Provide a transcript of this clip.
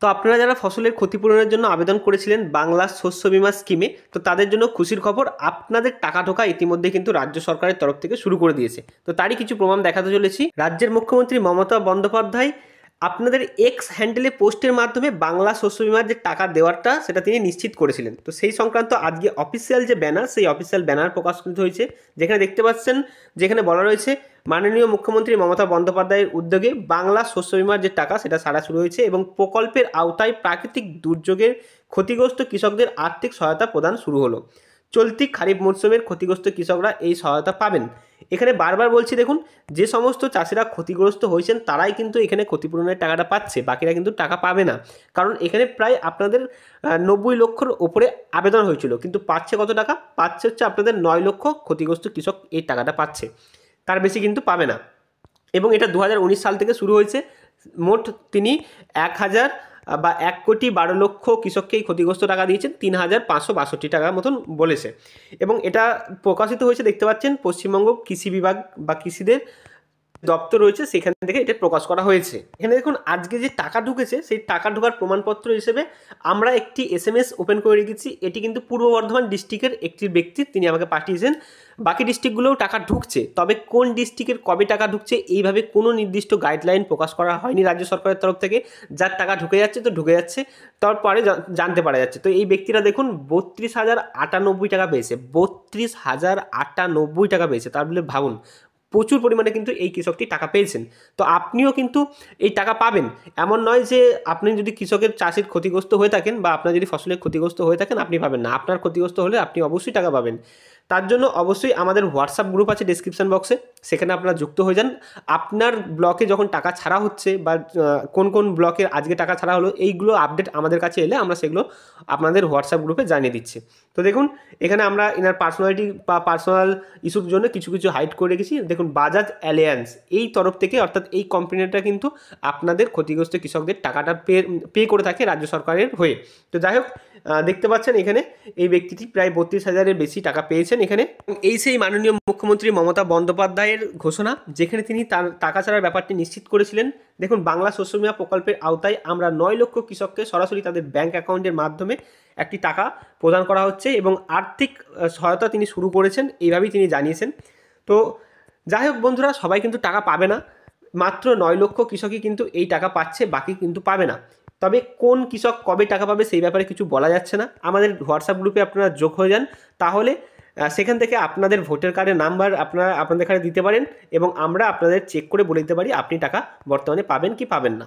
তো আপনারা যারা ফসলের ক্ষতিপূরণের জন্য আবেদন করেছিলেন বাংলা শস্য বীমা স্কিমে, তো তাদের জন্য খুশির খবর, আপনাদের টাকা ঢোকা ইতিমধ্যে কিন্তু রাজ্য সরকারের তরফ থেকে শুরু করে দিয়েছে। তো তারই কিছু প্রমাণ দেখাতে চলেছি। রাজ্যের মুখ্যমন্ত্রী মমতা বন্দ্যোপাধ্যায় আপনাদের এক্স হ্যান্ডেলে পোস্টের মাধ্যমে বাংলা শস্য বীমার যে টাকা দেওয়ারটা সেটা তিনি নিশ্চিত করেছিলেন। তো সেই সংক্রান্ত আজকে অফিসিয়াল যে ব্যানার, সেই অফিসিয়াল ব্যানার প্রকাশিত হয়েছে, যেখানে দেখতে পাচ্ছেন, যেখানে বলা রয়েছে মাননীয় মুখ্যমন্ত্রী মমতা বন্দ্যোপাধ্যায়ের উদ্যোগে বাংলা শস্য বীমার যে টাকা সেটা ছাড়া শুরু হয়েছে এবং প্রকল্পের আওতায় প্রাকৃতিক দুর্যোগের ক্ষতিগ্রস্ত কৃষকদের আর্থিক সহায়তা প্রদান শুরু হলো। চলতি খারিফ মরশুমের ক্ষতিগ্রস্ত কৃষকরা এই সহায়তা পাবেন। এখানে বারবার বলছি, দেখুন, যে সমস্ত চাষিরা ক্ষতিগ্রস্ত হয়েছেন তারাই কিন্তু এখানে ক্ষতিপূরণের টাকাটা পাচ্ছে, বাকিরা কিন্তু টাকা পাবে না। কারণ এখানে প্রায় আপনাদের 90 লক্ষর ওপরে আবেদন হয়েছিল, কিন্তু পাচ্ছে কত টাকা? পাচ্ছে হচ্ছে আপনাদের 9 লক্ষ ক্ষতিগ্রস্ত কৃষক এই টাকাটা পাচ্ছে, তার বেশি কিন্তু পাবে না। এবং এটা 2019 সাল থেকে শুরু হয়েছে। মোট তিনি 1,000 বা 1,12,00,000 কৃষককে এই ক্ষতিগ্রস্ত টাকা দিয়েছেন, 3,562 টাকা মতন বলেছে। এবং এটা প্রকাশিত হয়েছে, দেখতে পাচ্ছেন, পশ্চিমবঙ্গ কৃষি বিভাগ বা কৃষিদের দপ্তর রয়েছে, সেখান থেকে এটা প্রকাশ করা হয়েছে। এখানে দেখুন, আজকে যে টাকা ঢুকেছে সেই টাকা ঢোকার প্রমাণপত্র হিসেবে আমরা একটি SMS ওপেন করে রেখেছি। এটি কিন্তু পূর্ব বর্ধমান ডিস্ট্রিক্টের একটি ব্যক্তি, তিনি আমাকে পাঠিয়েছেন। বাকি ডিস্ট্রিক্টগুলোও টাকা ঢুকছে, তবে কোন ডিস্ট্রিক্টের কবে টাকা ঢুকছে এইভাবে কোনো নির্দিষ্ট গাইডলাইন প্রকাশ করা হয়নি রাজ্য সরকারের তরফ থেকে। যার টাকা ঢুকে যাচ্ছে তো ঢুকে যাচ্ছে, তারপরে জানতে পারা যাচ্ছে। তো এই ব্যক্তিরা দেখুন 32,098 টাকা পেয়েছে, 32,098 টাকা পেয়েছে। তার বলে ভাবুন, প্রচুর পরিমাণে কিন্তু এই কৃষকটি টাকা পেয়েছেন। তো আপনিও কিন্তু এই টাকা পাবেন। এমন নয় যে আপনি যদি কৃষকের চাষির ক্ষতিগ্রস্ত হয়ে থাকেন বা আপনার যদি ফসলের ক্ষতিগ্রস্ত হয়ে থাকেন আপনি পাবেন না। আপনার ক্ষতিগ্রস্ত হলে আপনি অবশ্যই টাকা পাবেন। তার জন্য অবশ্যই আমাদের হোয়াটসঅ্যাপ গ্রুপ আছে ডেসক্রিপশন বক্সে, সেখানে আপনারা যুক্ত হয়ে যান। আপনার ব্লকে যখন টাকা ছাড়া হচ্ছে বা কোন কোন ব্লকের আজকে টাকা ছাড়া হলো, এইগুলো আপডেট আমাদের কাছে এলে আমরা সেগুলো আপনাদের হোয়াটসঅ্যাপ গ্রুপে জানিয়ে দিচ্ছি। তো দেখুন, এখানে আমরা এনার পার্সোনালিটি বা পার্সোনাল ইস্যুর জন্য কিছু কিছু হাইড করে রেখেছি। দেখুন, বাজাজ অ্যালিয়ান্স এই তরফ থেকে, অর্থাৎ এই কোম্পানিটা কিন্তু আপনাদের ক্ষতিগ্রস্ত কৃষকদের টাকাটা পে করে থাকে রাজ্য সরকারের হয়ে। তো যাই হোক, দেখতে পাচ্ছেন এখানে এই ব্যক্তিটি প্রায় 32,000-এর বেশি টাকা পেয়েছেন এখানে। এই সেই মাননীয় মুখ্যমন্ত্রী মমতা বন্দ্যোপাধ্যায়ের ঘোষণা, যেখানে তিনি তার টাকা ছাড়ার ব্যাপারটি নিশ্চিত করেছিলেন। দেখুন, বাংলা শস্য বীমা প্রকল্পের আওতায় আমরা 9 লক্ষ কৃষককে সরাসরি তাদের ব্যাংক অ্যাকাউন্টের মাধ্যমে একটি টাকা প্রদান করা হচ্ছে এবং আর্থিক সহায়তা তিনি শুরু করেছেন, এইভাবেই তিনি জানিয়েছেন। তো যাই হোক বন্ধুরা, সবাই কিন্তু টাকা পাবে না। মাত্র 9 লক্ষ কৃষকই কিন্তু এই টাকা পাচ্ছে, বাকি কিন্তু পাবে না। তবে কোন কৃষক কবে টাকা পাবে সেই ব্যাপারে কিছু বলা যাচ্ছে না। আমাদের হোয়াটসঅ্যাপ গ্রুপে আপনারা যোগ হয়ে যান, তাহলে সেখান থেকে আপনাদের ভোটার কার্ডের নাম্বার আপনারা আপনাদের এখানে দিতে পারেন এবং আমরা আপনাদের চেক করে বলে দিতে পারি আপনি টাকা বর্তমানে পাবেন কি পাবেন না।